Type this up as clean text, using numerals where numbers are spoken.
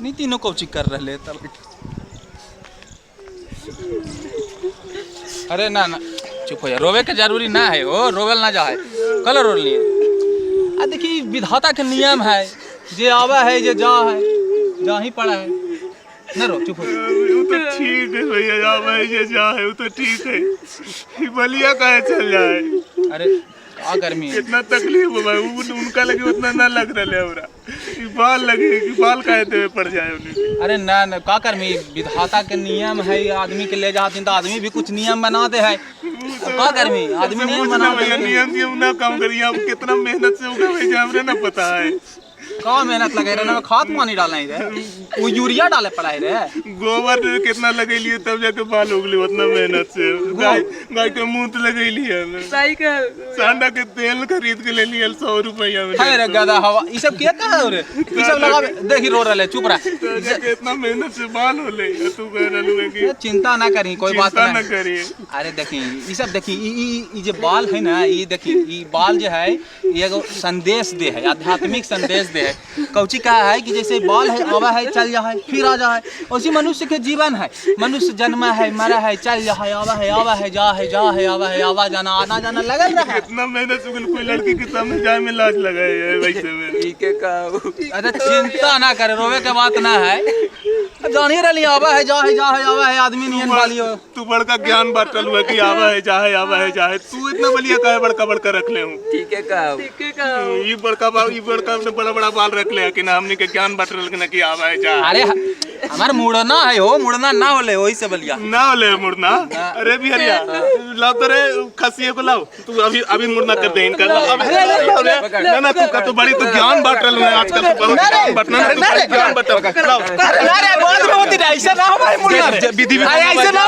नहीं तीनों कौची कर रहे तब। अरे ना ना चुप हो यार, रोवे के जरूरी ना है, ओ रोवेल ना जाए, कल रोल नहीं है। देखिए विधाता के नियम है, जे आवा है जे जा है, जा ही पड़ा है ना। रो चुप हो। वो तो ठीक है भैया, आवा है जे जा है वो तो ठीक है, बलिया कहे चल जाए। अरे क्या गर्मी है, कितना तकलीफ हो भाई, उनका लगे उतना ना लग रहा है हमरा, बाल लगे कि बाल कहते हुए पड़ जाए उन्हें। अरे ना ना का कर्मी, विधाता के नियम है, आदमी के ले जाते तो आदमी भी कुछ नियम बनाते हैं। का कर्मी आदमी नियम बनाते हैं। नियम ना काम करिए, हम कितना मेहनत से उगा भाई हमरे ना पता है। का मेहनत लगे रे ना, खाद पानी डाले रे, वो यूरिया डाले पड़ा है रे, गोबर कितना लगेलिए तब जाके बाल उगले उतना मेहनत से। गाय के मुंह लगेलिए, सांडा के तेल खरीद के ले लिए 100 रुपया में। अरे गधा हवा ई सब किया का रे, ई सब लगा देखी रो रहे, चुप रह। कितना मेहनत से बाल होले, तू कह रहलू कि चिंता ना करी, कोई बात ना करिए। अरे देखी ई सब देखी, ई जे बाल है ना, ई देखी ई बाल जो है ये एगो संदेश दे है, आध्यात्मिक संदेश दे है। कौची का है कि जैसे बाल है, आवा है चल जा है फिर आ जा है, उसी मनुष्य के जीवन है। मनुष्य जन्मा है मरा है चल जा है, आवा है जा है जा है, आवा है आवा जाना आना जाना लगल रहा है। इतना मेहनत से कोई लड़की के सामने जाए में लाज लगाए है वैसे में। ठीक है का, अरे चिंता ना करे, रोवे के बात ना है, जान ही रही आवा है आवा है आदमी नियन वाली हो। तू बड़का ज्ञान बांटल हुआ कि आवा है जा है, तू इतना बलिया काहे बड़का बड़का रख ले हूं। ठीक है का ये बड़का बड़ा बड़ा बाल रख ले कि ना, हमने के ज्ञान बांटल कि ना कि आवा है जा। अरे हमार मुड़ना है हो, मुड़ना ना होले वही से बलिया ना होले मुड़ना। अरे बिहरिया लाओ तो रे खसिए को लाओ, तू अभी मुड़ना कर दे इनका। ना ना तू का तो बड़ी तू ज्ञान बांटल है आजकल, तू बहुत ज्ञान बांटना ना, तू ज्ञान बांटल। अरे बाद में होती है ऐसा ना हमारे मुड़ना, विधि ऐसा ना।